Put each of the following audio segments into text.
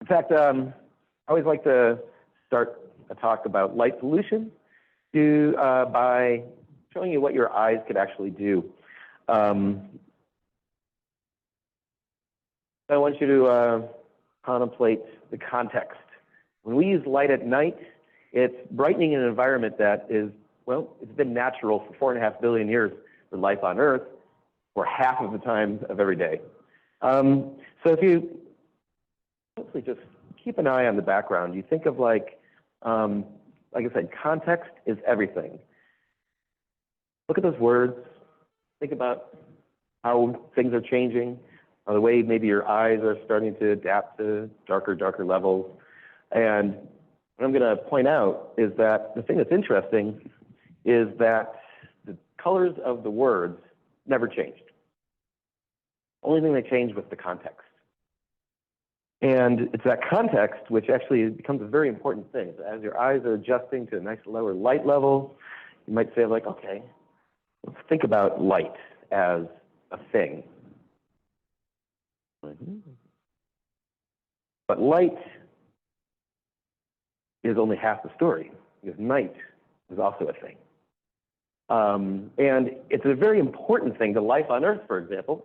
fact, I always like to start a talk about light pollution by showing you what your eyes could actually do. I want you to contemplate the context. When we use light at night, it's brightening an environment that is, well, it's been natural for 4.5 billion years for life on Earth, for half of the time of every day. So if you hopefully just keep an eye on the background, you think of like I said, context is everything. Look at those words. Think about how things are changing, or the way maybe your eyes are starting to adapt to darker levels. And what I'm going to point out is that the thing that's interesting is that the colors of the words never changed. Only thing that changed was the context. And it's that context which actually becomes a very important thing. So as your eyes are adjusting to a nice lower light level, you might say like, okay, let's think about light as a thing. But light is only half the story, because night is also a thing. And it's a very important thing to life on Earth, for example.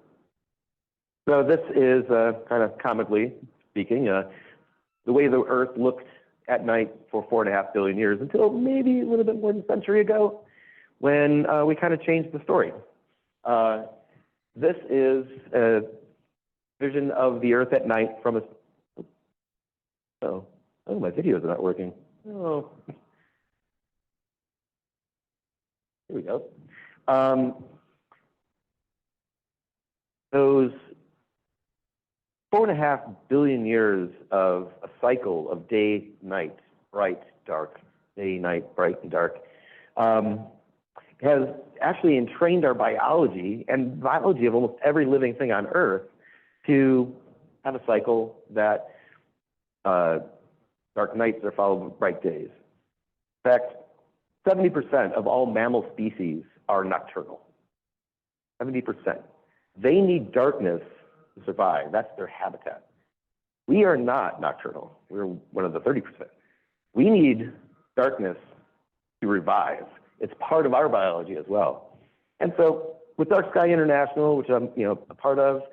So this is kind of comically speaking, the way the Earth looked at night for 4.5 billion years until maybe a little bit more than a century ago, when we kind of changed the story. This is a vision of the Earth at night from a... Oh, my videos are not working. Oh. Here we go. Those 4.5 billion years of a cycle of day, night, bright, dark, day, night, bright, and dark, has actually entrained our biology and biology of almost every living thing on Earth to have a cycle that dark nights are followed by bright days. In fact, 70% of all mammal species are nocturnal. 70%. They need darkness to survive. That's their habitat. We are not nocturnal. We're one of the 30%. We need darkness to revive. It's part of our biology as well. And so with DarkSky International, which I'm a part of,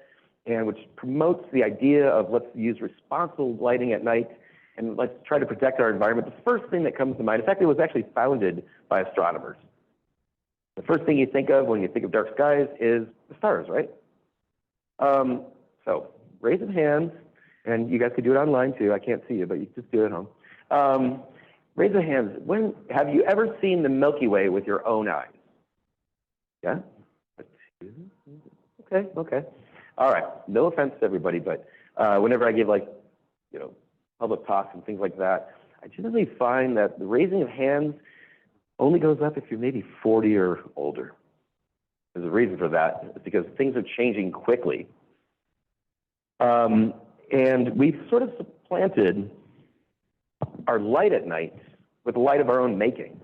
and which promotes the idea of let's use responsible lighting at night and let's try to protect our environment, the first thing that comes to mind, in fact, it was actually founded by astronomers. The first thing you think of when you think of dark skies is the stars, right? So raise of hands, and you guys could do it online too. I can't see you, but you just do it at home. Raise of hands. When have you ever seen the Milky Way with your own eyes? Yeah? Okay. All right. No offense to everybody, but whenever I give public talks and things like that, I generally find that the raising of hands only goes up if you're maybe 40 or older. There's a reason for that. It's because things are changing quickly. And we've sort of supplanted our light at night with the light of our own making.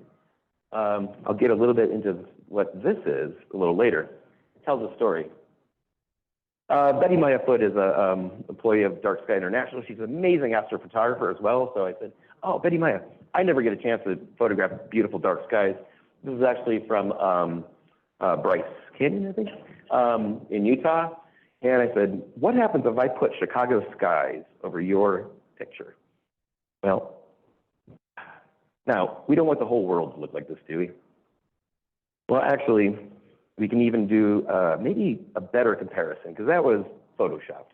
I'll get a little bit into what this is a little later. It tells a story. Betty Maya Foote is an employee of DarkSky International. She's an amazing astrophotographer as well. So I said, oh, Betty Maya, I never get a chance to photograph beautiful dark skies. This is actually from Bryce Canyon, I think, in Utah. And I said, what happens if I put Chicago skies over your picture? Well, now, we don't want the whole world to look like this, do we? Well, actually, we can even do maybe a better comparison, because that was Photoshopped.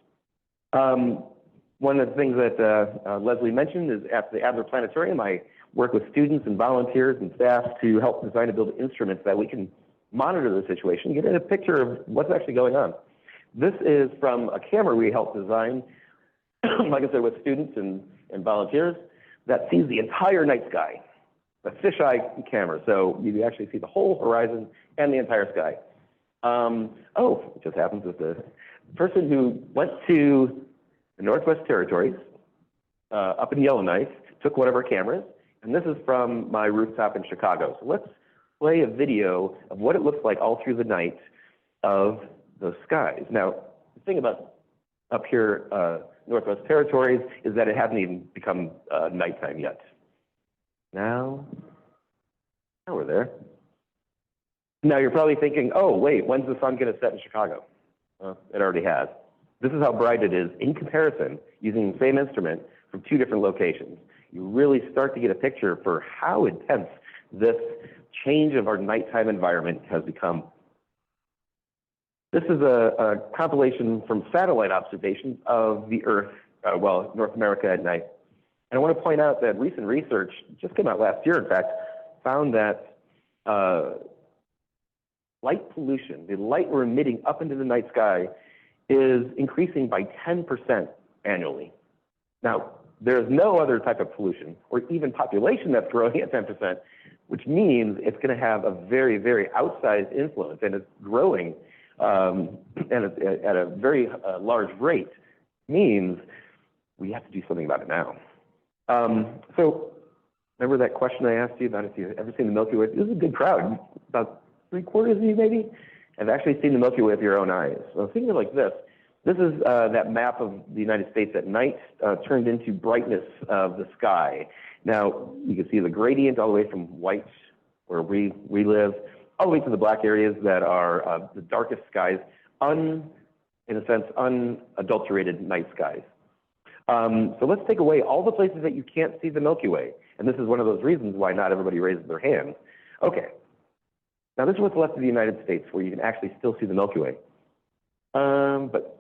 One of the things that Leslie mentioned is at the Adler Planetarium, I work with students and volunteers and staff to help design and build instruments that we can monitor the situation, get a picture of what's actually going on. This is from a camera we helped design, like I said, with students and volunteers, that sees the entire night sky, a fisheye camera. So you actually see the whole horizon and the entire sky. It just happens that the person who went to the Northwest Territories up in Yellowknife took one of our cameras, and this is from my rooftop in Chicago. So let's play a video of what it looks like all through the night of those skies. Now, the thing about up here Northwest Territories is that it hasn't even become nighttime yet. Now we're there. Now you're probably thinking, oh, wait, when's the sun going to set in Chicago? Well, it already has. This is how bright it is in comparison using the same instrument from two different locations. You really start to get a picture for how intense this change of our nighttime environment has become. This is a compilation from satellite observations of the Earth, North America at night. And I want to point out that recent research, just came out last year in fact, found that light pollution, the light we're emitting up into the night sky, is increasing by 10% annually. Now, there's no other type of pollution or even population that's growing at 10%, which means it's going to have a very, very outsized influence, and it's growing at a very large rate. Means we have to do something about it now. So remember that question I asked you about if you've ever seen the Milky Way? This is a good crowd, about 3/4 of you maybe have actually seen the Milky Way with your own eyes. So think of it like this. This is that map of the United States at night turned into brightness of the sky. Now, you can see the gradient all the way from white, where we live, all the way to the black areas that are the darkest skies, in a sense, unadulterated night skies. So let's take away all the places that you can't see the Milky Way. And this is one of those reasons why not everybody raises their hands. Okay. Now, this is what's left of the United States, where you can actually still see the Milky Way. But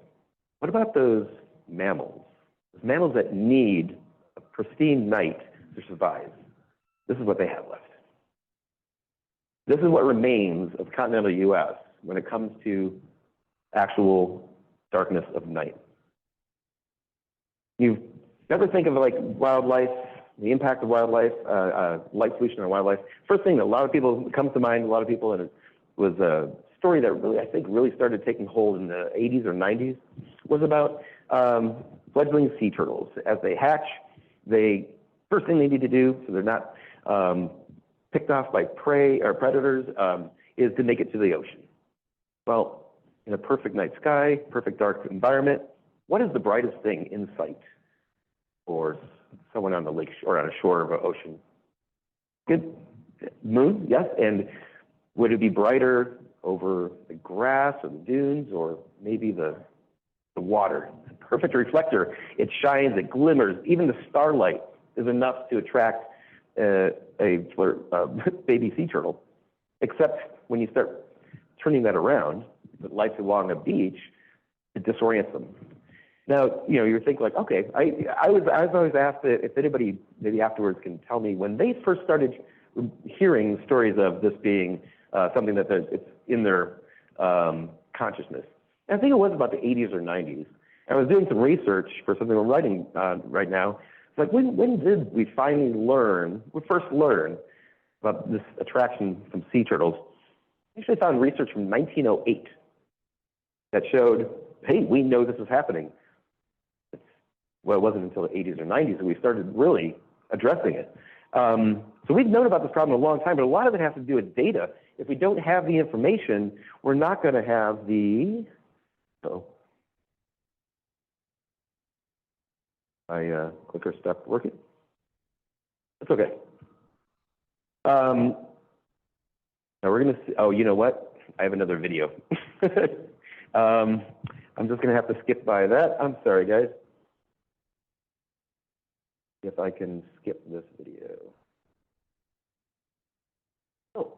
what about those mammals? Those mammals that need a pristine night to survive. This is what they have left. This is what remains of continental U.S. when it comes to actual darkness of night. You ever think of like wildlife, the impact of wildlife, light pollution on wildlife? First thing that a lot of people comes to mind, a lot of people, and it was a story that really, I think, really started taking hold in the 80s or 90s, was about fledgling sea turtles. As they hatch, first thing they need to do, so they're not picked off by prey or predators, is to make it to the ocean. Well, in a perfect night sky, perfect dark environment, what is the brightest thing in sight for someone on the lake or on a shore of an ocean? Good. Moon, yes. And would it be brighter over the grass or the dunes, or maybe the water? It's a perfect reflector. It shines, it glimmers. Even the starlight is enough to attract a baby sea turtle. Except when you start turning that around, the lights along a beach, it disorients them. Now, you think like, okay, I was always asked if anybody maybe afterwards can tell me when they first started hearing stories of this being something that it's in their consciousness. And I think it was about the 80s or 90s. I was doing some research for something we're writing right now. It's like, when did we first learn about this attraction from sea turtles? I actually found research from 1908 that showed, hey, we know this is happening. Well, it wasn't until the 80s or 90s that we started really addressing it. So we've known about this problem a long time, but a lot of it has to do with data. If we don't have the information, we're not going to have the, my clicker stopped working. That's okay. Now we're going to see, you know what? I have another video. I'm just going to have to skip by that. I'm sorry, guys. If I can skip this video. Oh.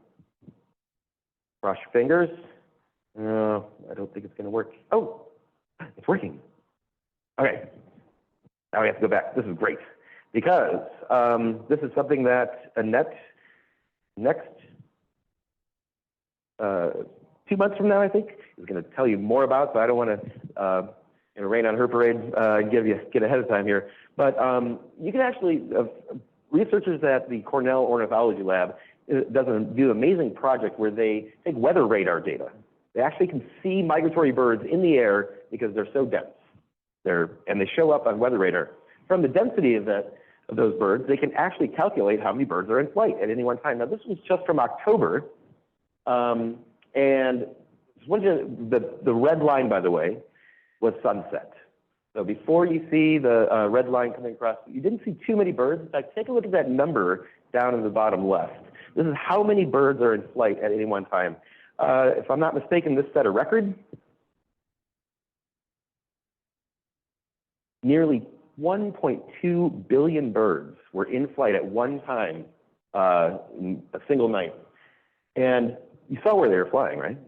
Cross your fingers. No, I don't think it's going to work. Oh, it's working. Okay. Now we have to go back. This is great because this is something that Annette, next 2 months from now, I think, is going to tell you more about. So I don't want to rain on her parade and get ahead of time here. But you can actually, researchers at the Cornell Ornithology Lab do an amazing project where they take weather radar data. They actually can see migratory birds in the air because they're so dense. And they show up on weather radar. From the density of those birds, they can actually calculate how many birds are in flight at any one time. Now, this was just from October. And the red line, by the way, was sunset. So before you see the red line coming across, you didn't see too many birds. In fact, take a look at that number down in the bottom left. This is how many birds are in flight at any one time. If I'm not mistaken, this set a record. Nearly 1.2 billion birds were in flight at one time in a single night. And you saw where they were flying, right?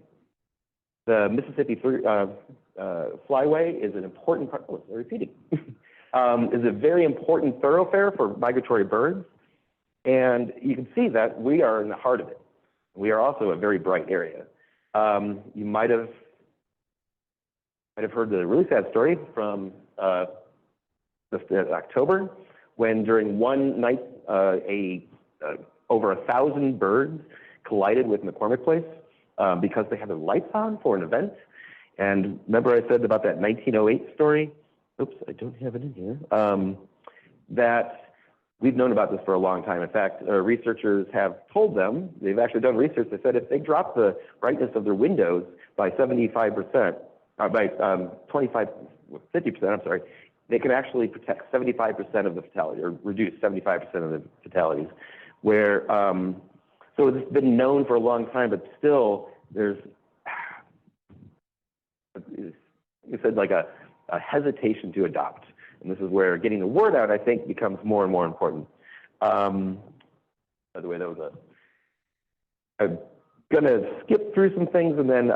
The Mississippi Flyway is an important part, oh, they're repeating, is a very important thoroughfare for migratory birds. And you can see that we are in the heart of it. We are also a very bright area. You might have heard the really sad story from October, when during one night, over 1,000 birds collided with McCormick Place because they had their lights on for an event. And remember I said about that 1908 story? Oops, I don't have it in here. That we've known about this for a long time. In fact, researchers have told them, they've actually done research that said if they drop the brightness of their windows by 75%, by 50%, I'm sorry, they can actually protect 75% of the fatality, or reduce 75% of the fatalities. Where, so it's been known for a long time, but still there's, you said like a hesitation to adopt. And this is where getting the word out, I think, becomes more and more important. By the way, that was I'm going to skip through some things and then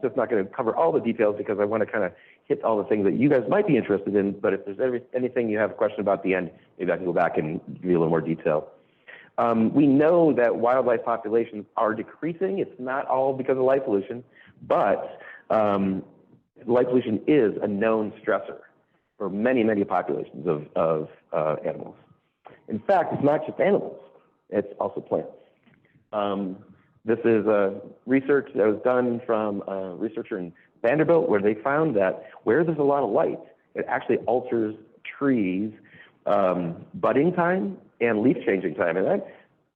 just not going to cover all the details because I want to kind of hit all the things that you guys might be interested in. But if there's anything you have a question about at the end, maybe I can go back and give you a little more detail. We know that wildlife populations are decreasing. It's not all because of light pollution, but light pollution is a known stressor for many, many populations of animals. In fact, it's not just animals, it's also plants. This is research that was done from a researcher in Vanderbilt where they found that where there's a lot of light, it actually alters trees' budding time and leaf changing time. And I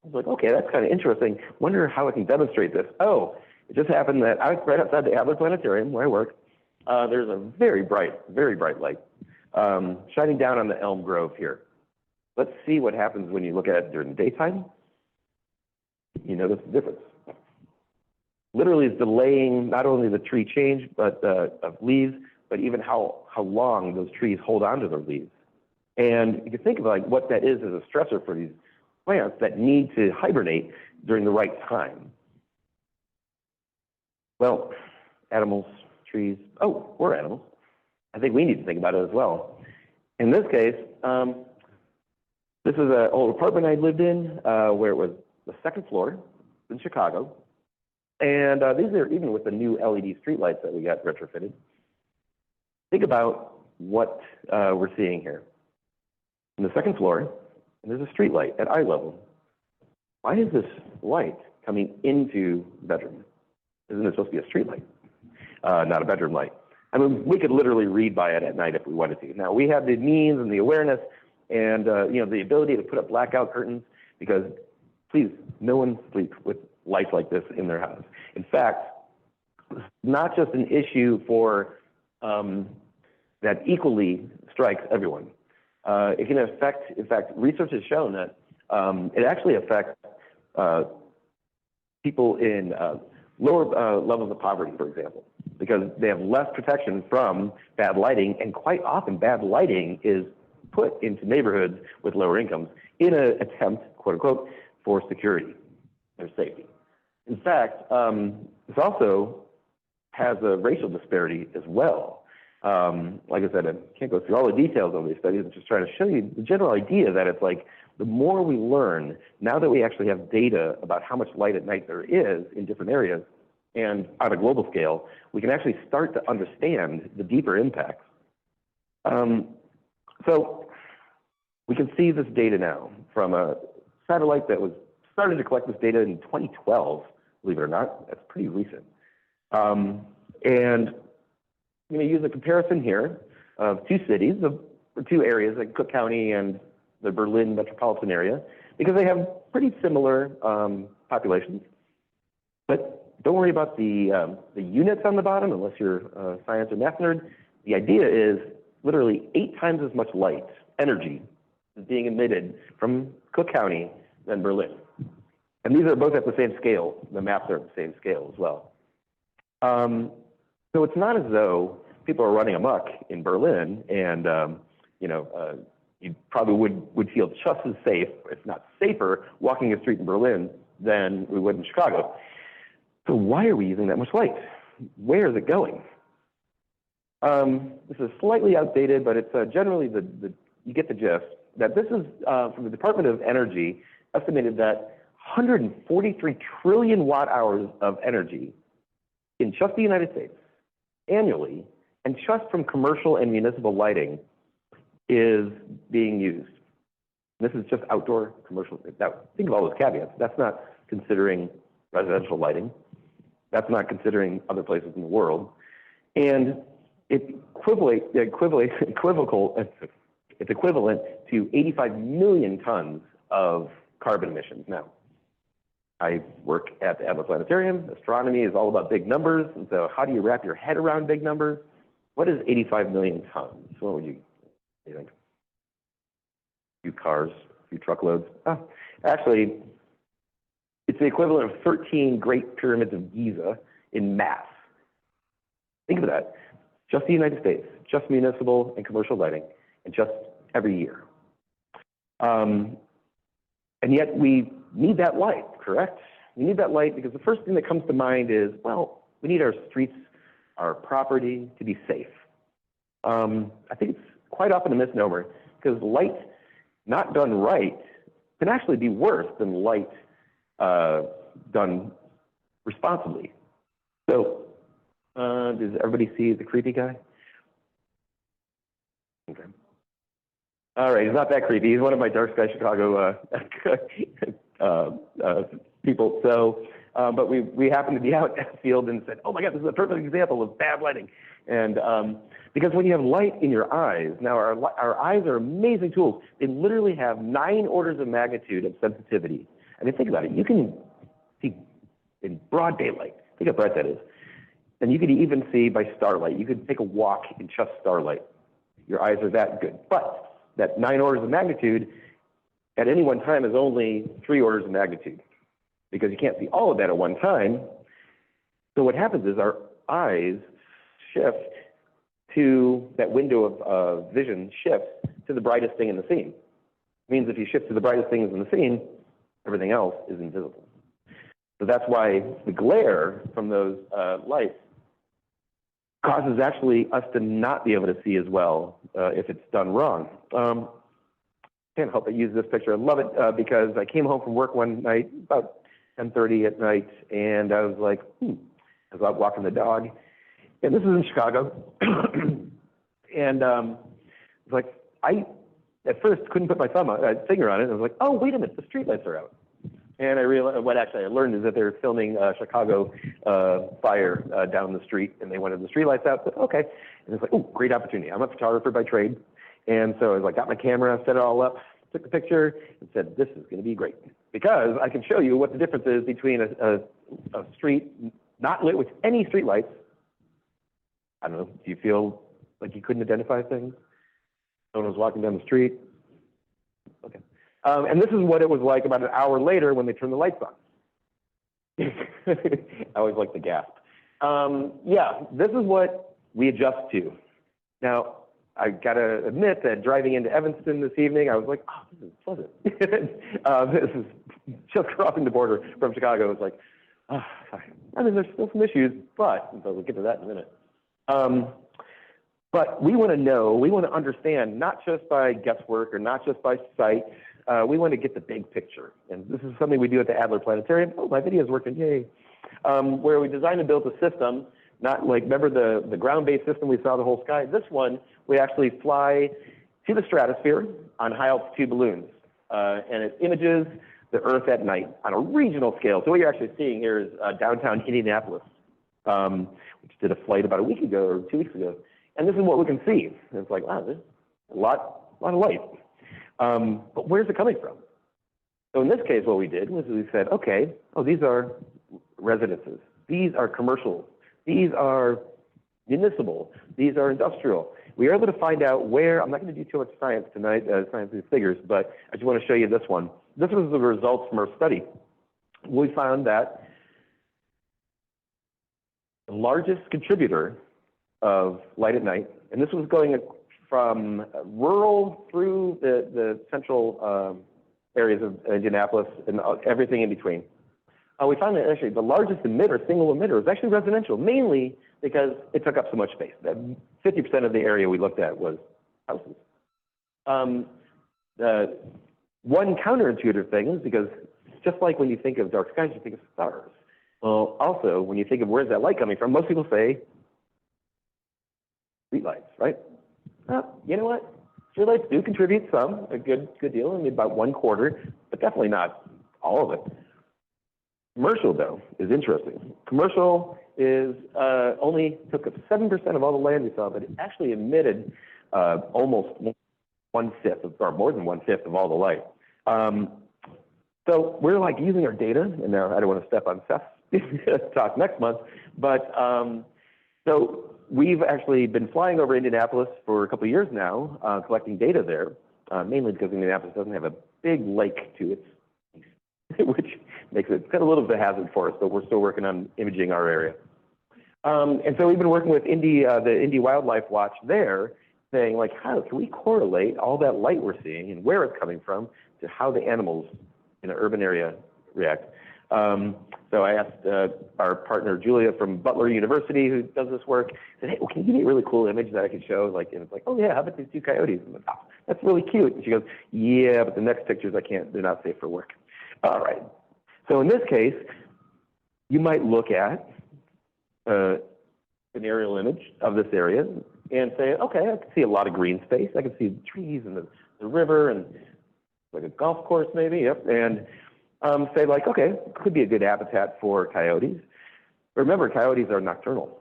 was like, okay, that's kind of interesting. Wonder how I can demonstrate this. Oh, it just happened that right outside the Adler Planetarium where I work, there's a very bright light shining down on the elm grove here. Let's see what happens when you look at it during the daytime. You notice the difference. Literally is delaying not only the tree change but of leaves, but even how long those trees hold on to their leaves. And you can think of like what that is as a stressor for these plants that need to hibernate during the right time. Well, animals, trees, oh, we're animals. I think we need to think about it as well. In this case, this is an old apartment I lived in where it was the second floor in Chicago. And these are even with the new LED streetlights that we got retrofitted. Think about what we're seeing here. On the second floor, there's a streetlight at eye level. Why is this light coming into the bedroom? Isn't it supposed to be a streetlight, not a bedroom light? I mean, we could literally read by it at night if we wanted to. Now, we have the means and the awareness and the ability to put up blackout curtains because, please, no one sleeps with lights like this in their house. In fact, it's not just an issue for that equally strikes everyone. It can affect, in fact, research has shown that it actually affects people in lower levels of poverty, for example, because they have less protection from bad lighting, and quite often bad lighting is put into neighborhoods with lower incomes in an attempt, quote unquote, for security or safety. In fact, this also has a racial disparity as well. Like I said, I can't go through all the details of these studies. I'm just trying to show you the general idea that it's like the more we learn, now that we actually have data about how much light at night there is in different areas and on a global scale, we can actually start to understand the deeper impacts. So we can see this data now from a satellite that was started to collect this data in 2012, believe it or not. That's pretty recent. And I'm going to use a comparison here of two cities, or two areas, like Cook County and the Berlin metropolitan area, because they have pretty similar populations. But don't worry about the units on the bottom, unless you're a science or math nerd. The idea is literally 8 times as much light, energy, is being emitted from Cook County than Berlin. And these are both at the same scale. The maps are at the same scale as well. So it's not as though people are running amok in Berlin and, you probably would feel just as safe, if not safer, walking a street in Berlin than we would in Chicago. So why are we using that much light? Where is it going? This is slightly outdated, but it's generally you get the gist, that this is from the Department of Energy, estimated that 143 trillion watt hours of energy in just the United States annually, and just from commercial and municipal lighting, is being used. This is just outdoor commercial. Now, think of all those caveats. That's not considering residential lighting. That's not considering other places in the world. And it's equivalent to 85 million tons of carbon emissions. Now, I work at the Adler Planetarium. Astronomy is all about big numbers. And so how do you wrap your head around big numbers? What is 85 million tons? What would you think? A few cars, a few truckloads. Actually, it's the equivalent of 13 Great Pyramids of Giza in mass. Think of that. Just the United States, just municipal and commercial lighting, and just every year. And yet we need that light, correct? We need that light because the first thing that comes to mind is, well, we need our streets, our property to be safe. I think it's quite often a misnomer because light not done right can actually be worse than light done responsibly. So does everybody see the creepy guy? Okay. All right, he's not that creepy. He's one of my DarkSky Chicago people. So, but we happened to be out at the field and said, oh my God, this is a perfect example of bad lighting. And because when you have light in your eyes, now our eyes are amazing tools. They literally have 9 orders of magnitude of sensitivity. I mean, think about it. You can see in broad daylight. Think how bright that is. And you could even see by starlight. You could take a walk in just starlight. Your eyes are that good. But that 9 orders of magnitude at any one time is only 3 orders of magnitude because you can't see all of that at one time. So what happens is our eyes shift to that window of vision shifts to the brightest thing in the scene. It means if you shift to the brightest things in the scene, everything else is invisible. So that's why the glare from those lights causes actually us to not be able to see as well if it's done wrong. Can't help but use this picture. I love it because I came home from work one night, about 10:30 at night, and I was like, I was out walking the dog. And this is in Chicago. And it's like, I at first couldn't put my finger on it. And I was like, oh, wait a minute, the streetlights are out. And I realized, what actually I learned is that they're filming Chicago fire down the street, and they wanted the streetlights out. But okay. And it's like, oh, great opportunity. I'm a photographer by trade. And so I was like, got my camera, set it all up, took the picture, and said, this is going to be great. Because I can show you what the difference is between a street not lit with any streetlights. I don't know, do you feel like you couldn't identify things? Someone was walking down the street? Okay. And this is what it was like about an hour later when they turned the lights on. I always like to gasp. Yeah, this is what we adjust to. Now, I got to admit that driving into Evanston this evening, I was like, oh, this is pleasant. This is just crossing the border from Chicago. It's like, oh, I mean, there's still some issues, but we'll get to that in a minute. But we want to know, we want to understand, not just by guesswork or not just by sight, we want to get the big picture. And this is something we do at the Adler Planetarium. Oh, my video is working, yay. Where we design and build a system, not like, remember the ground-based system we saw the whole sky? This one, we actually fly to the stratosphere on high-altitude balloons. And it images the Earth at night on a regional scale. So what you're actually seeing here is downtown Indianapolis, which did a flight about a week ago or 2 weeks ago. And this is what we can see. And it's like, wow, there's a lot of light. But where's it coming from? So in this case, what we did was we said, okay, oh, these are residences. These are commercial. These are municipal. These are industrial. We are able to find out where, I'm not going to do too much science tonight, science these figures, but I just want to show you this one. This was the results from our study. We found that the largest contributor of light at night, and this was going from rural through the central areas of Indianapolis and everything in between. We found that actually the largest emitter, single emitter, was actually residential, mainly because it took up so much space. 50% of the area we looked at was houses. The one counterintuitive thing is because just like when you think of dark skies, you think of stars. Well, also, when you think of where's that light coming from, most people say streetlights, right? You know what? Streetlights do contribute some, a good deal, maybe about 1/4, but definitely not all of it. Commercial, though, is interesting. Commercial is only took up 7% of all the land we saw, but it actually emitted almost 1/5, or more than 1/5 of all the light. So we're like using our data, and now I don't want to step on Seth's talk next month, but so we've actually been flying over Indianapolis for a couple of years now, collecting data there, mainly because Indianapolis doesn't have a big lake to its east, which makes it kind of a little bit of a hazard for us, but we're still working on imaging our area. And so we've been working with the Indy Wildlife Watch there, saying like, how can we correlate all that light we're seeing and where it's coming from to how the animals in an urban area react. So I asked our partner Julia from Butler University, who does this work, said, hey, well, can you give me a really cool image that I could show? Like, and it's like, oh yeah, how about these 2 coyotes? I'm like, oh, that's really cute. And she goes, yeah, but the next pictures I can't, they're not safe for work. All right. So in this case, you might look at an aerial image of this area and say, okay, I can see a lot of green space. I can see the trees and the river and like a golf course maybe, yep. And say like, okay, could be a good habitat for coyotes. But remember, coyotes are nocturnal.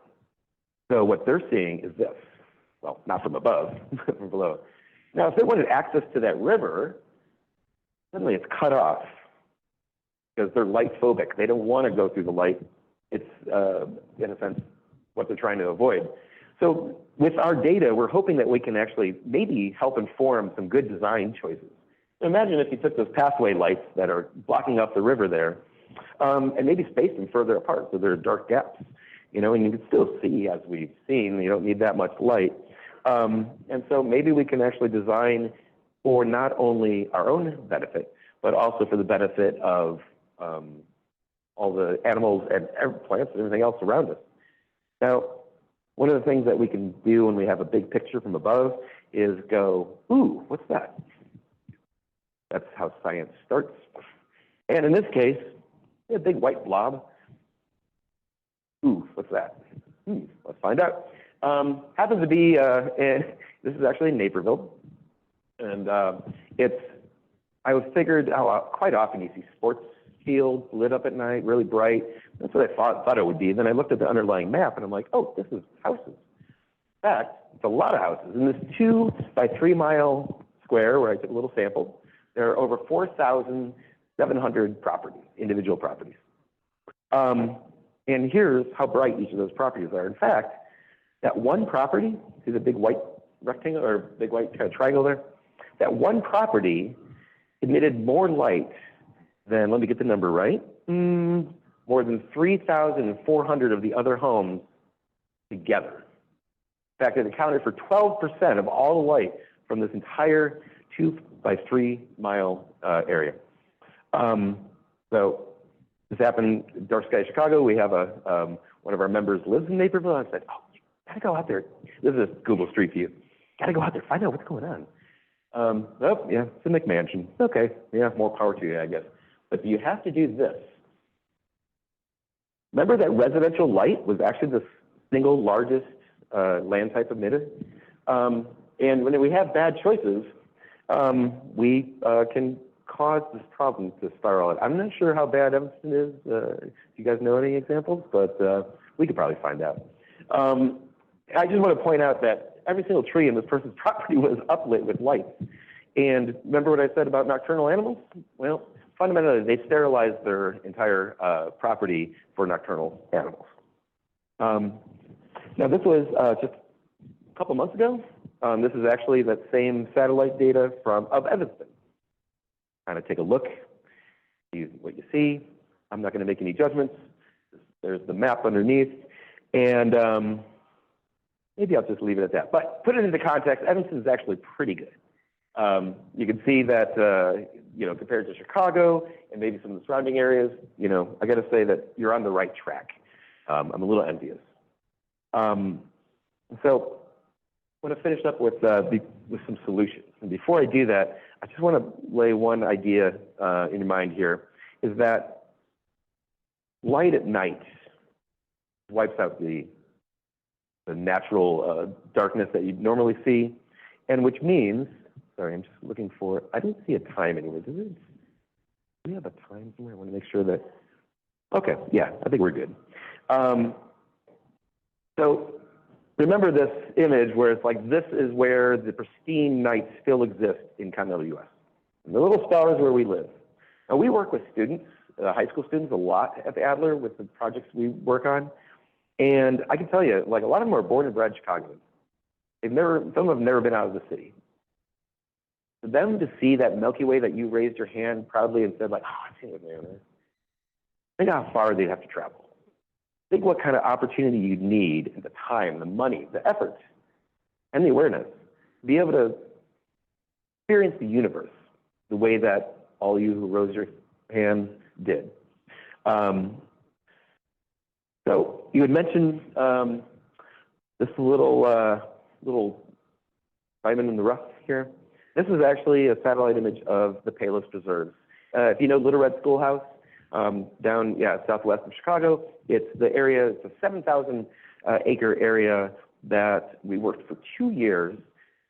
So what they're seeing is this. Well, not from above, but from below. Now, if they wanted access to that river, suddenly it's cut off because they're light phobic. They don't want to go through the light. It's, in a sense, what they're trying to avoid. So with our data, we're hoping that we can actually maybe help inform some good design choices. So imagine if you took those pathway lights that are blocking off the river there, and maybe spaced them further apart so there are dark gaps, you know, and you can still see, as we've seen, you don't need that much light. And so maybe we can actually design for not only our own benefit, but also for the benefit of all the animals and plants and everything else around us. Now, one of the things that we can do when we have a big picture from above is go, ooh, what's that? That's how science starts. And in this case, a big white blob. Ooh, what's that? Let's find out. Happens to be, this is actually in Naperville. And I was figured how quite often you see sports fields lit up at night, really bright. That's what I thought it would be. Then I looked at the underlying map and I'm like, oh, this is houses. In fact, it's a lot of houses. In this 2 by 3 mile square where I took a little sample, there are over 4,700 properties, individual properties. And here's how bright each of those properties are. In fact, that one property, see the big white rectangle or big white kind of triangle there? That one property emitted more light than, let me get the number right, more than 3,400 of the other homes together. In fact, it accounted for 12% of all the light from this entire 2 by 3 mile area. So this happened in DarkSky Chicago. We have one of our members lives in Naperville. I said, oh, you gotta go out there. This is a Google Street View. Gotta go out there, find out what's going on. Oh, yeah, it's a McMansion. Okay, yeah, more power to you, I guess. But you have to do this. Remember that residential light was actually the single largest land type emitter? And when we have bad choices, we can cause this problem to spiral out. I'm not sure how bad Evanston is. If you guys know any examples, but we could probably find out. I just want to point out that every single tree in this person's property was uplit with lights. And remember what I said about nocturnal animals? Well, fundamentally, they sterilized their entire property for nocturnal animals. Now, this was just a couple months ago. This is actually that same satellite data of Evanston. Kind of take a look, see what you see. I'm not going to make any judgments. There's the map underneath, and maybe I'll just leave it at that. But put it into context, Evanston is actually pretty good. You can see that, compared to Chicago and maybe some of the surrounding areas, I got to say that you're on the right track. I'm a little envious. So I want to finish up with some solutions. And before I do that, I just want to lay one idea in your mind here, is that light at night wipes out the natural darkness that you'd normally see, and which means, sorry, I'm just looking for, I don't see a time anywhere. Do we have a time somewhere? I want to make sure that, okay, yeah, I think we're good. So remember this image where it's like, this is where the pristine night still exists in continental U.S. And the little stars where we live. Now, we work with students, high school students, a lot at the Adler with the projects we work on. And I can tell you, like, a lot of them are born and bred Chicagoans. Some of them have never been out of the city. For them to see that Milky Way that you raised your hand proudly and said, like, oh, I've seen it there. Think how far they'd have to travel. Think what kind of opportunity you'd need, the time, the money, the effort, and the awareness to be able to experience the universe the way that all you who rose your hand did. So you had mentioned this little diamond in the rough here. This is actually a satellite image of the Palos Preserves. If you know Little Red Schoolhouse, down southwest of Chicago, it's a 7,000 acre area that we worked for 2 years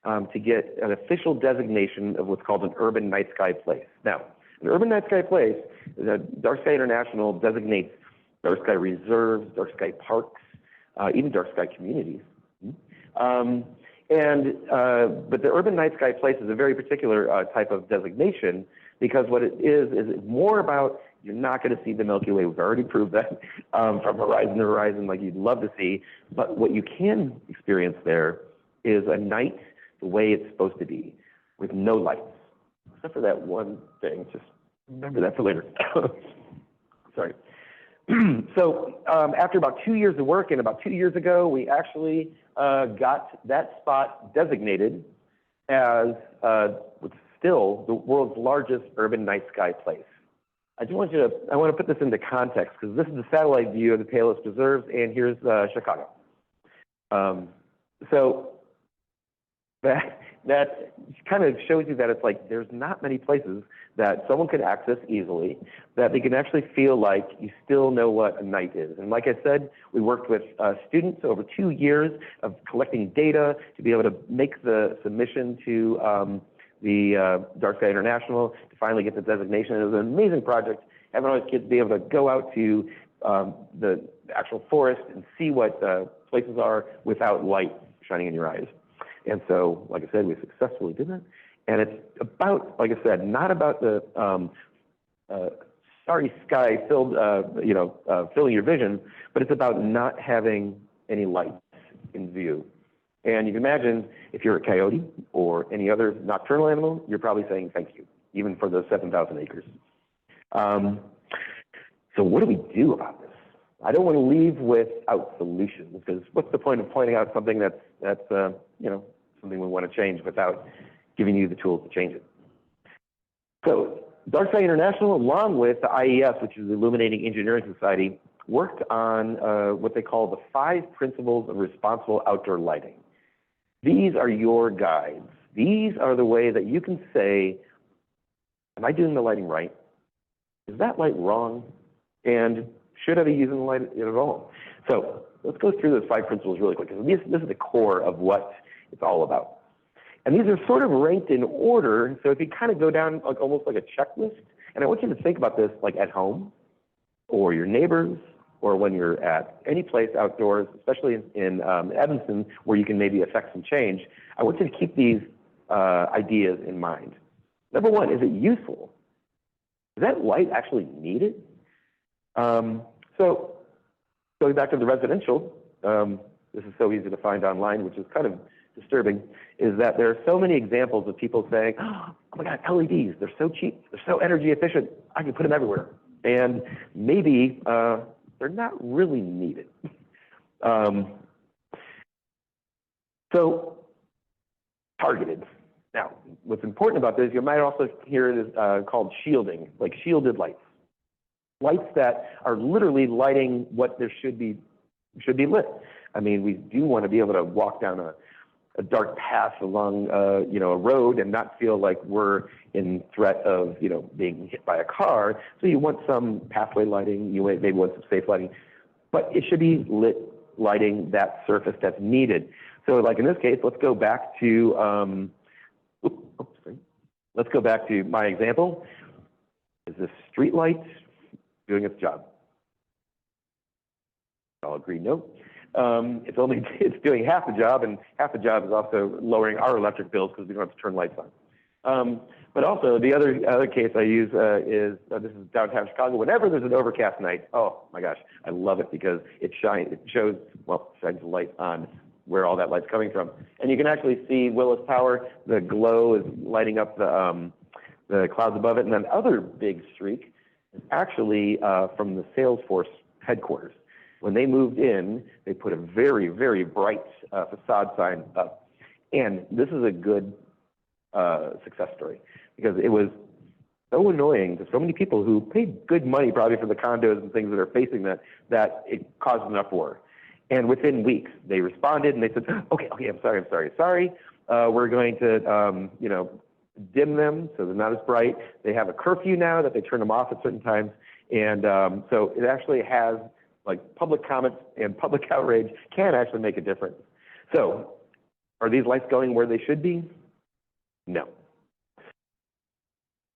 to get an official designation of what's called an urban night sky place. Now, an urban night sky place, DarkSky International designates dark sky reserves, dark sky parks, even dark sky communities. But the urban night sky place is a very particular type of designation, because what it is more about, you're not going to see the Milky Way. We've already proved that from horizon to horizon, like you'd love to see. But what you can experience there is a night the way it's supposed to be, with no lights, except for that one thing. Just remember that for later. Sorry. So after about 2 years of work, and about 2 years ago, we actually got that spot designated as what's still the world's largest urban night sky place. I want to put this into context, because this is the satellite view of the Palos Preserves, and here's Chicago. So that kind of shows you that it's like, there's not many places that someone could access easily, that they can actually feel like you still know what a night is. And like I said, we worked with students over 2 years of collecting data to be able to make the submission to the DarkSky International to finally get the designation. It was an amazing project, having all these kids be able to go out to the actual forest and see what places are without light shining in your eyes. And so, like I said, we successfully did that. And it's about, like I said, not about the starry sky filled, filling your vision, but it's about not having any lights in view. And you can imagine, if you're a coyote or any other nocturnal animal, you're probably saying thank you, even for those 7,000 acres. So what do we do about this? I don't want to leave without solutions, because what's the point of pointing out something that's something we want to change without giving you the tools to change it? So DarkSky International, along with the IES, which is the Illuminating Engineering Society, worked on what they call the 5 principles of responsible outdoor lighting. These are your guides. These are the way that you can say, am I doing the lighting right? Is that light wrong? And should I be using the light at all? So let's go through those 5 principles really quick, because this is the core of what it's all about. And these are sort of ranked in order. So if you kind of go down like almost like a checklist, and I want you to think about this like at home, or your neighbors, or when you're at any place outdoors, especially in Evanston, where you can maybe affect some change. I want you to keep these ideas in mind. Number one, is it useful? Is that light actually needed? So going back to the residential, this is so easy to find online, which is kind of disturbing, is that there are so many examples of people saying, oh my God, LEDs, they're so cheap, they're so energy efficient, I can put them everywhere. And maybe they're not really needed. So targeted. Now, what's important about this, you might also hear it is called shielding, like shielded lights. Lights that are literally lighting what there should be lit. I mean, we do want to be able to walk down a dark path along a road and not feel like we're in threat of being hit by a car. So you want some pathway lighting, you maybe want some safe lighting, but it should be lit lighting that surface that's needed. So like in this case, let's go back to my example. Is this street light doing its job? I'll agree, no. It's doing half the job, and half the job is also lowering our electric bills because we don't have to turn lights on. But also the other case I use is this is downtown Chicago. Whenever there's an overcast night, oh my gosh, I love it because it shines the light on where all that light's coming from, and you can actually see Willis Tower. The glow is lighting up the clouds above it, and then the other big streak is actually from the Salesforce headquarters. When they moved in, they put a very, very bright facade sign up. And this is a good success story because it was so annoying to so many people who paid good money probably for the condos and things that are facing that it caused an uproar. And within weeks, they responded and they said, okay, I'm sorry. We're going to, dim them so they're not as bright. They have a curfew now that they turn them off at certain times. And so it actually has, like, public comments and public outrage can actually make a difference. So are these lights going where they should be? No.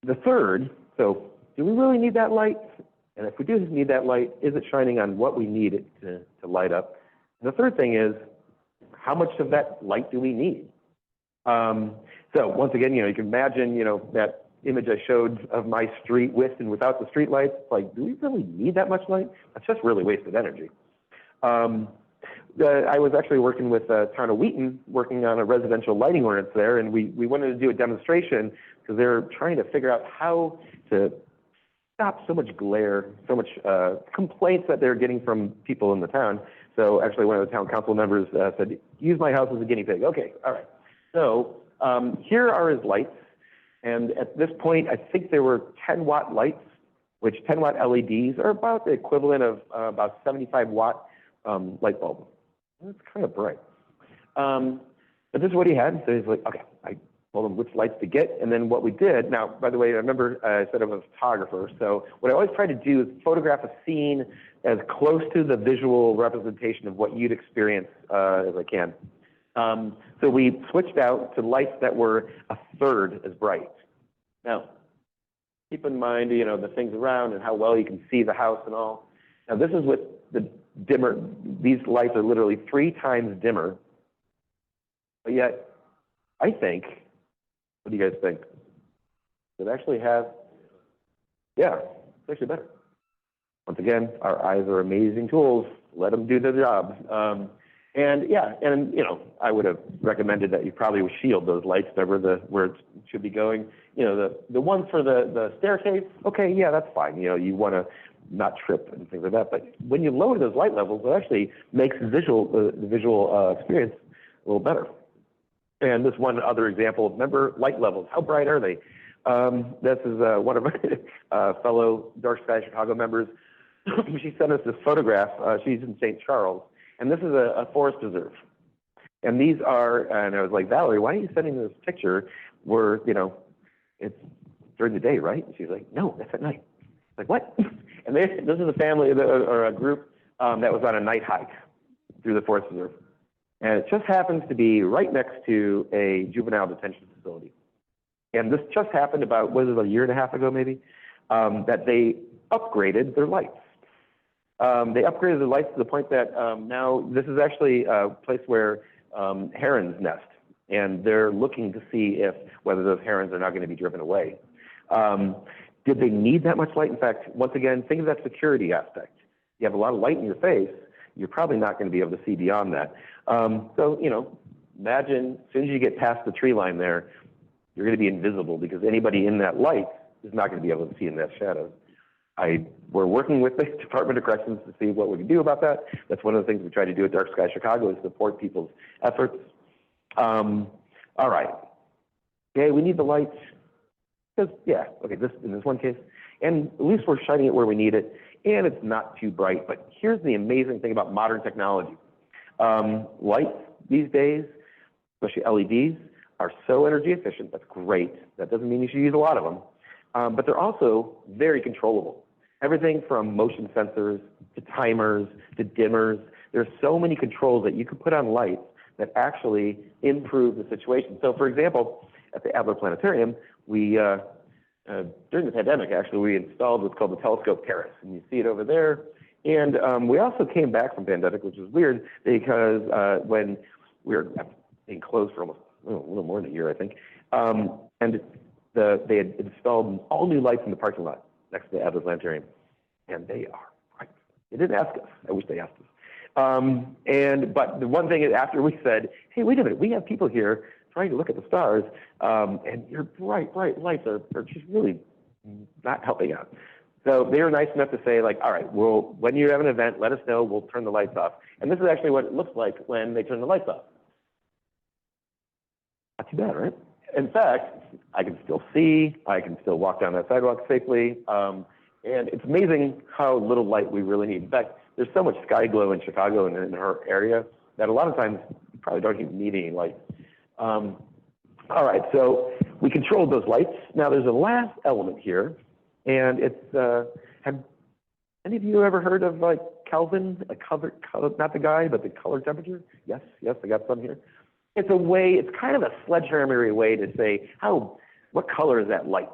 The third, so do we really need that light? And if we do need that light, is it shining on what we need it to light up? And the third thing is, how much of that light do we need? So once again, you can imagine, that image I showed of my street with and without the street lights. Like, do we really need that much light? That's just really wasted energy. I was actually working with town of Wheaton, working on a residential lighting ordinance there, and we wanted to do a demonstration because they're trying to figure out how to stop so much glare, so much complaints that they're getting from people in the town. So actually one of the town council members said, use my house as a guinea pig. Okay, all right. So here are his lights. And at this point, I think there were 10-watt lights, which 10-watt LEDs are about the equivalent of about 75-watt light bulb. It's kind of bright. But this is what he had. So he's like, okay, I told him which lights to get. And then what we did, now, by the way, I remember I said I'm a photographer. So what I always try to do is photograph a scene as close to the visual representation of what you'd experience as I can. So we switched out to lights that were a third as bright. Now, keep in mind, the things around and how well you can see the house and all. Now, this is with the dimmer. These lights are literally 3 times dimmer. But yet, I think, what do you guys think? Does it actually have, yeah, it's actually better. Once again, our eyes are amazing tools. Let them do their job. And yeah, and I would have recommended that you probably would shield those lights where it should be going. The ones for the staircase, okay, yeah, that's fine. You want to not trip and things like that. But when you lower those light levels, it actually makes the visual experience a little better. And this one other example, remember light levels. How bright are they? This is one of my fellow DarkSky Chicago members. She sent us this photograph. She's in St. Charles. And this is a forest preserve. And these are, and I was like, Valerie, why are you sending this picture where, it's during the day, right? And she's like, no, that's at night. Like, what? And this is a family or a group that was on a night hike through the forest preserve. And it just happens to be right next to a juvenile detention facility. And this just happened about, a year and a half ago maybe, that they upgraded their lights. They upgraded the lights to the point that now this is actually a place where herons nest, and they're looking to see whether those herons are not going to be driven away. Did they need that much light? In fact, once again, think of that security aspect. You have a lot of light in your face. you're probably not going to be able to see beyond that. So, you know, imagine as soon as you get past the tree line there, you're going to be invisible because anybody in that light is not going to be able to see in that shadow. We're working with the Department of Corrections to see what we can do about that. That's one of the things we try to do at DarkSky Chicago is support people's efforts. All right. Okay, we need the lights. Because, yeah, okay, in this one case. And at least we're shining it where we need it. And it's not too bright. But here's the amazing thing about modern technology. Lights these days, especially LEDs, are so energy efficient. That's great. That doesn't mean you should use a lot of them. But they're also very controllable. Everything from motion sensors to timers to dimmers. There's so many controls that you can put on lights that actually improve the situation. So, for example, at the Adler Planetarium, we during the pandemic, actually, we installed what's called the telescope terrace, and you see it over there. And we also came back from pandemic, which was weird because when we were being closed for almost a little more than a year, I think, and they had installed all new lights in the parking lot next to the Adler Planetarium, and they are bright. They didn't ask us. I wish they asked us. But the one thing is, after we said, hey, wait a minute, we have people here trying to look at the stars, and your bright lights are just really not helping out. So they were nice enough to say, like, all right, when you have an event, let us know, we'll turn the lights off. And this is actually what it looks like when they turn the lights off. Not too bad, right? In fact, I can still see, I can still walk down that sidewalk safely, and it's amazing how little light we really need. In fact, there's so much sky glow in Chicago and in our area that a lot of times you probably don't even need any light. All right, so we controlled those lights. Now there's a last element here, and it's, have any of you ever heard of like Kelvin, color, not the guy, but the color temperature? Yes, I got some here. It's a way, it's kind of a sledgehammer way to say, what color is that light?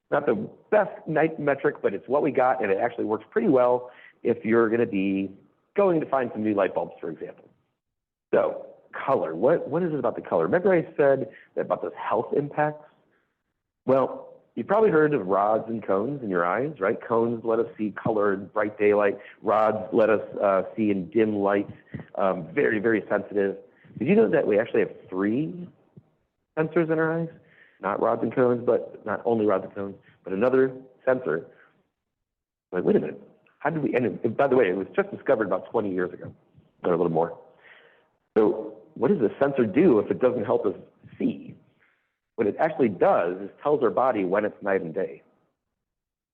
Not the best night metric, but it's what we got, and it actually works pretty well if you're going to be going to find some new light bulbs, for example. So, color, what is it about the color? Remember I said that about those health impacts? Well, you've probably heard of rods and cones in your eyes, right? Cones let us see color in bright daylight. Rods let us see in dim light, very, very sensitive. Did you know that we actually have 3 sensors in our eyes? Not rods and cones, but not only rods and cones, but another sensor. Like, wait a minute, how did we, and by the way, it was just discovered about 20 years ago, or a little more. So what does the sensor do if it doesn't help us see? What it actually does is tells our body when it's night and day.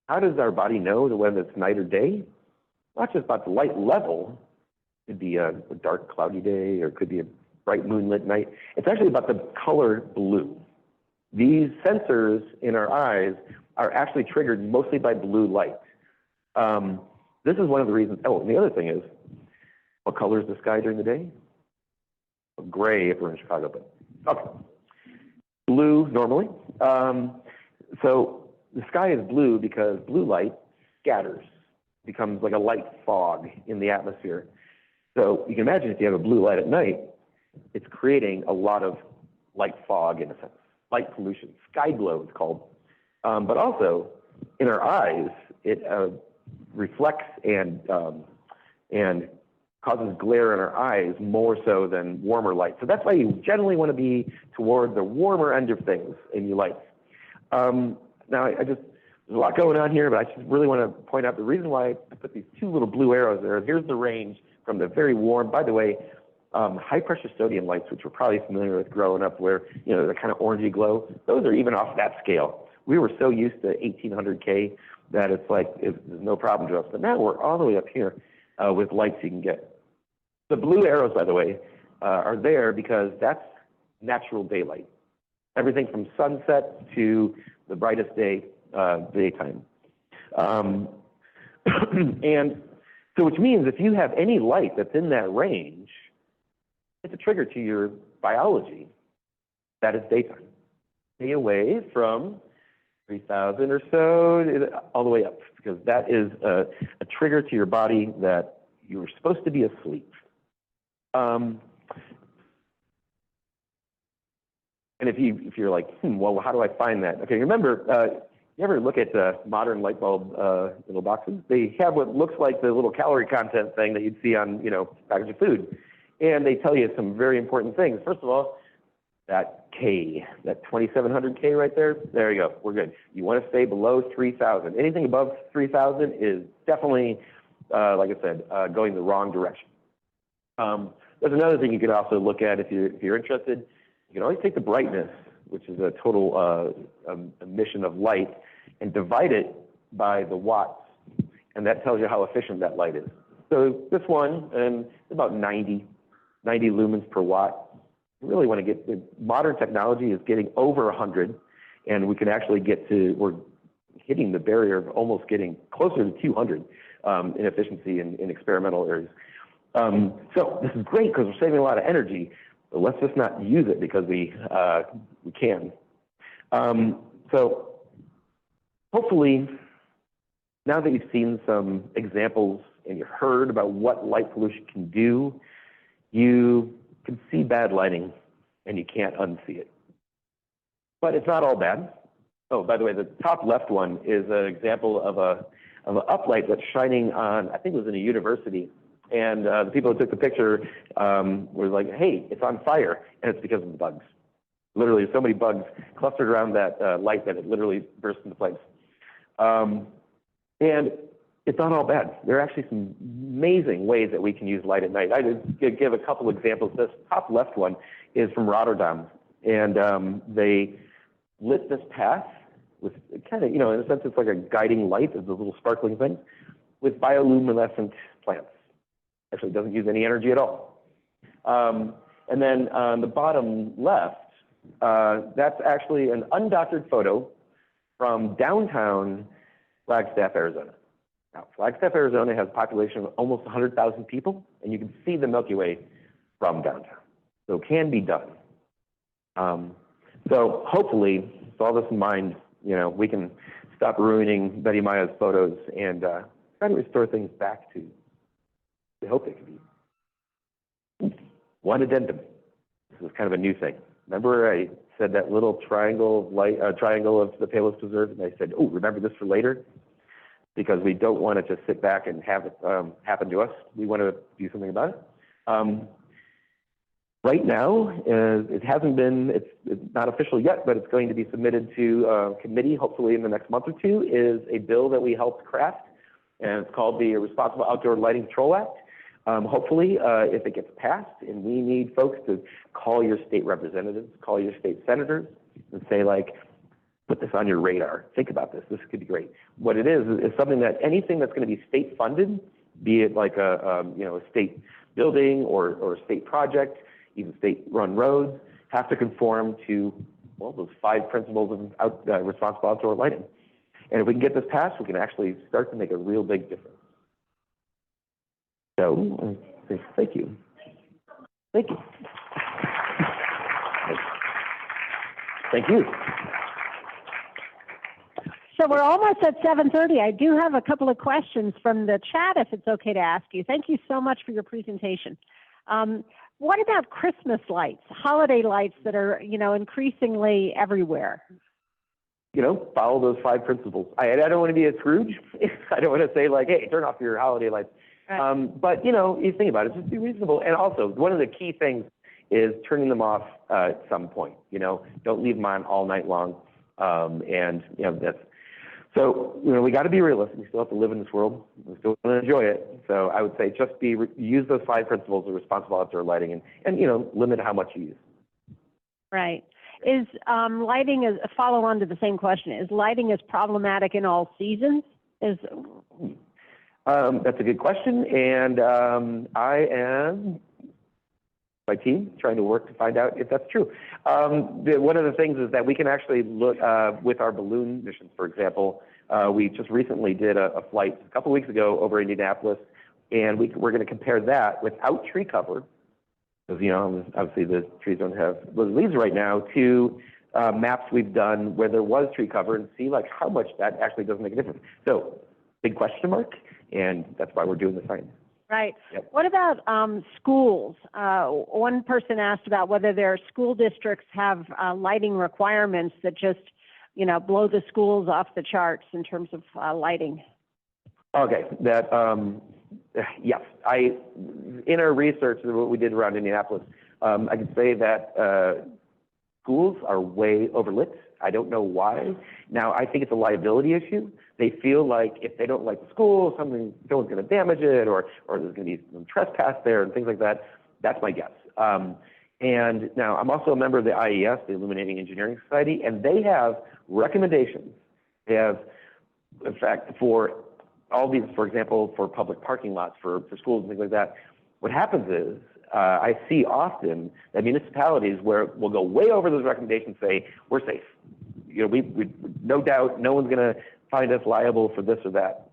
How does our body know when it's night or day? Not just about the light level. It could be a dark, cloudy day, or it could be a bright moonlit night. It's actually about the color blue. These sensors in our eyes are actually triggered mostly by blue light. This is one of the reasons. Oh, and the other thing is, what color is the sky during the day? Gray if we're in Chicago, but okay. Blue normally. So the sky is blue because blue light scatters, becomes like a light fog in the atmosphere. So you can imagine if you have a blue light at night, it's creating a lot of light fog in a sense, light pollution. Sky glow it's called. But also in our eyes, it reflects and causes glare in our eyes more so than warmer light. So that's why you generally want to be toward the warmer end of things in your lights. Now, there's a lot going on here, but I just really want to point out the reason why I put these 2 little blue arrows there. Here's the range from the very warm, by the way, high pressure sodium lights, which we're probably familiar with growing up, where, you know, the kind of orangey glow, those are even off that scale. We were so used to 1800K that it's like, there's no problem to us. But now we're all the way up here with lights you can get. The blue arrows, by the way, are there because that's natural daylight. Everything from sunset to the brightest daytime. And so which means if you have any light that's in that range, it's a trigger to your biology that is daytime. Stay away from 3,000 or so all the way up, because that is a trigger to your body that you were supposed to be asleep. And if you're like, well, how do I find that? Okay, remember, You ever look at modern light bulb little boxes? They have what looks like the little calorie content thing that you'd see on, package of food. And they tell you some very important things. First of all, that K, that 2700 K right there you go, we're good. You want to stay below 3000. Anything above 3000 is definitely, like I said, going the wrong direction. There's another thing you could also look at if you're interested. You can always take the brightness, which is a total emission of light, and divide it by the watts, and that tells you how efficient that light is. So this one, it's about 90 lumens per watt. You really want to get, modern technology is getting over 100, and we can actually we're hitting the barrier of almost getting closer to 200 in efficiency in experimental areas. So this is great because we're saving a lot of energy, but let's just not use it because we can. So hopefully, now that you've seen some examples and you've heard about what light pollution can do, you can see bad lighting and you can't unsee it. But it's not all bad. Oh, by the way, the top left one is an example of an uplight that's shining on, I think it was in a university. And the people who took the picture were like, hey, it's on fire. And it's because of the bugs. Literally, so many bugs clustered around that light that it literally burst into place. And it's not all bad. There are actually some amazing ways that we can use light at night. I just give a couple examples. This top left one is from Rotterdam. And they lit this path with kind of, in a sense, it's like a guiding light of those little sparkling things with bioluminescent plants. Actually doesn't use any energy at all. And then on the bottom left, that's actually an undoctored photo from downtown Flagstaff, Arizona. Now, Flagstaff, Arizona has a population of almost 100,000 people, and you can see the Milky Way from downtown. So it can be done. So hopefully, with all this in mind, we can stop ruining Betty Maya's photos and try to restore things back to the hope they could be. One addendum. This is kind of a new thing. Remember I said that little triangle of light, triangle of the Palos Preserves, and I said, oh, remember this for later? Because we don't want to just sit back and have it happen to us. We want to do something about it. Right now, it hasn't been, it's not official yet, but it's going to be submitted to a committee, hopefully in the next month or two, is a bill that we helped craft, and it's called the Responsible Outdoor Lighting Control Act. Hopefully, if it gets passed, and we need folks to call your state representatives, call your state senators, and say, like, put this on your radar. Think about this. This could be great. What it is something that anything that's going to be state funded, be it like a state building or a state project, even state-run roads, have to conform to, well, those 5 principles of responsible outdoor lighting. And if we can get this passed, we can actually start to make a real big difference. So, thank you. Thank you. Thank you. So we're almost at 7:30. I do have a couple of questions from the chat, if it's okay to ask you. Thank you so much for your presentation. What about Christmas lights, holiday lights that are, increasingly everywhere? Follow those 5 principles. I don't want to be a Scrooge. I don't want to say like, hey, turn off your holiday lights. Right. But, you think about it, just be reasonable. And also, one of the key things is turning them off at some point. Don't leave them on all night long. That's, so, we got to be realistic. We still have to live in this world. We still want to enjoy it. So I would say just use those 5 principles of responsible outdoor lighting and limit how much you use. Right. Is lighting, a follow on to the same question, is lighting as problematic in all seasons? That's a good question. And I am, my team, trying to work to find out if that's true. One of the things is that we can actually look with our balloon missions, for example. We just recently did a flight a couple weeks ago over Indianapolis, and we're going to compare that without tree cover, because obviously the trees don't have those leaves right now, to maps we've done where there was tree cover, and see like how much that actually does make a difference. So big question mark, and that's why we're doing the science. Right. Yep. What about schools? One person asked about whether their school districts have lighting requirements that just blow the schools off the charts in terms of lighting? Okay, yes. In our research, what we did around Indianapolis, I can say that schools are way overlit. I don't know why. Now, I think it's a liability issue. They feel like if they don't like the school, someone's going to damage it, or there's going to be some trespass there and things like that. That's my guess. And now, I'm also a member of the IES, the Illuminating Engineering Society, and they have recommendations. They have, in fact, for all these, for example, for public parking lots, for schools and things like that, what happens is, I see often that municipalities where will go way over those recommendations, say, we're safe. We no doubt, no one's going to find us liable for this or that.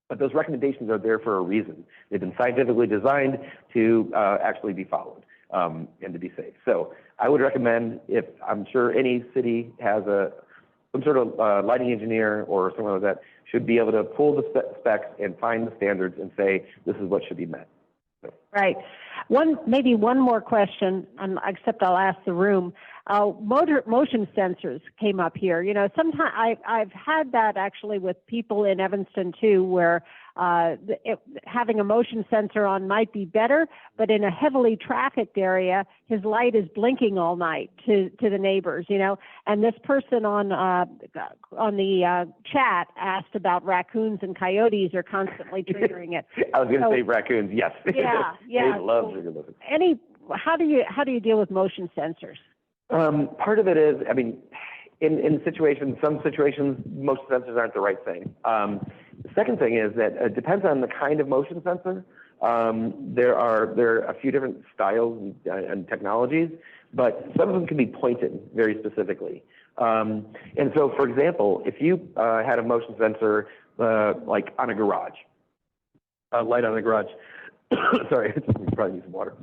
But those recommendations are there for a reason. They've been scientifically designed to actually be followed and to be safe. So I would recommend, if I'm sure any city has some sort of lighting engineer or someone like that, should be able to pull the specs and find the standards and say, this is what should be met. So. Right. Maybe one more question, except I'll ask the room. Motion sensors came up here. Sometimes I've had that actually with people in Evanston too, where having a motion sensor on might be better, but in a heavily trafficked area, his light is blinking all night to the neighbors. And this person on the chat asked about raccoons and coyotes are constantly triggering it. I was going to say raccoons. Yes. Yeah. They love triggering those. How do you deal with motion sensors? Part of it is, in situations, some situations, motion sensors aren't the right thing. The second thing is that it depends on the kind of motion sensor. There are a few different styles and technologies, but some of them can be pointed very specifically. And so, for example, if you had a motion sensor like on a garage, a light on a garage, sorry, probably need some water.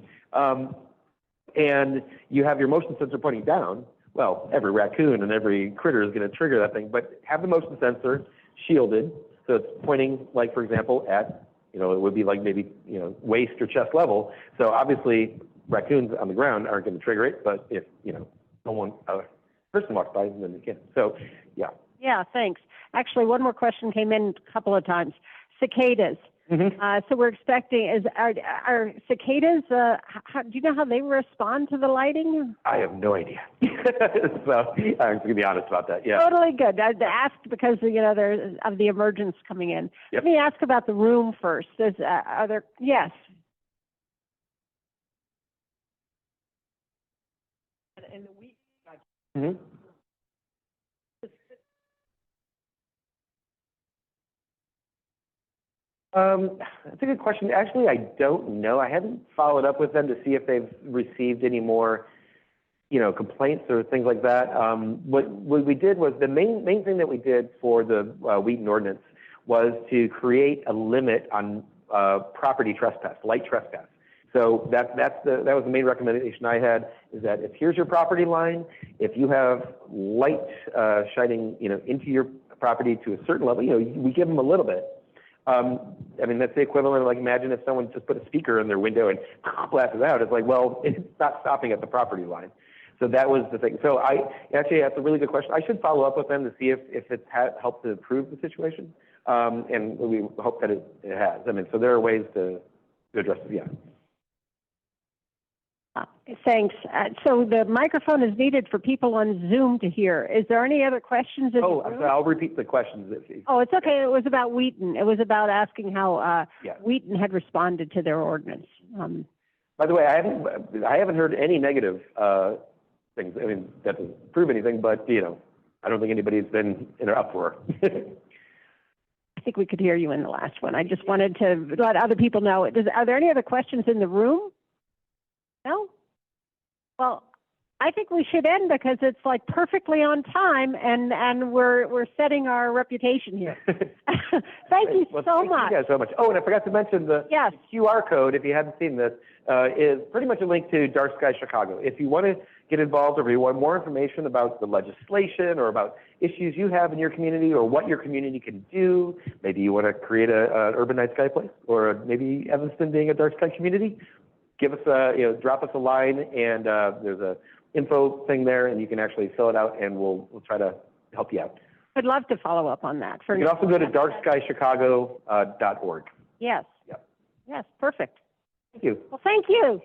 And you have your motion sensor pointing down, well, every raccoon and every critter is going to trigger that thing, but have the motion sensor shielded, so it's pointing, like, for example, at, it would be like maybe, waist or chest level. So obviously, raccoons on the ground aren't going to trigger it, but if, a person walks by, then they can. So, yeah. Yeah, thanks. Actually, one more question came in a couple of times. Cicadas. Mm-hmm. So we're expecting, are cicadas, do you know how they respond to the lighting? I have no idea. So I'm going to be honest about that, yeah. Totally good. I asked because, there's of the emergence coming in. Yep. Let me ask about the room first. Are there, yes. In the week. Mm-hmm. That's a good question. Actually, I don't know. I haven't followed up with them to see if they've received any more, complaints or things like that. What we did was the main thing that we did for the Wheaton ordinance was to create a limit on property trespass, light trespass. So that was the main recommendation I had, is that if here's your property line, if you have light shining, into your property to a certain level, we give them a little bit. That's the equivalent of, like, imagine if someone just put a speaker in their window and blasts it out. It's like, well, it's not stopping at the property line. So that was the thing. So actually, that's a really good question. I should follow up with them to see if it's helped to improve the situation. And we hope that it has. So there are ways to address it, yeah. Thanks. So the microphone is needed for people on Zoom to hear. Is there any other questions? I'll repeat the questions. It's okay. It was about Wheaton. It was about asking how Wheaton had responded to their ordinance. By the way, I haven't heard any negative things. That doesn't prove anything, but I don't think anybody's been in an uproar. I think we could hear you in the last one. I just wanted to let other people know. Are there any other questions in the room? No? Well, I think we should end because it's like perfectly on time, and we're setting our reputation here. Thank you so much. Thank you guys so much. Oh, and I forgot to mention the QR code, if you haven't seen this, is pretty much a link to DarkSky Chicago. If you want to get involved, or if you want more information about the legislation or about issues you have in your community or what your community can do, maybe you want to create an urban night sky place, or maybe Evanston being a dark sky community, give us drop us a line, and there's a info thing there, and you can actually fill it out, and we'll try to help you out. I'd love to follow up on that. You can also go to darkskychicago.org. Yes. Yep. Yes, perfect. Thank you. Well, thank you.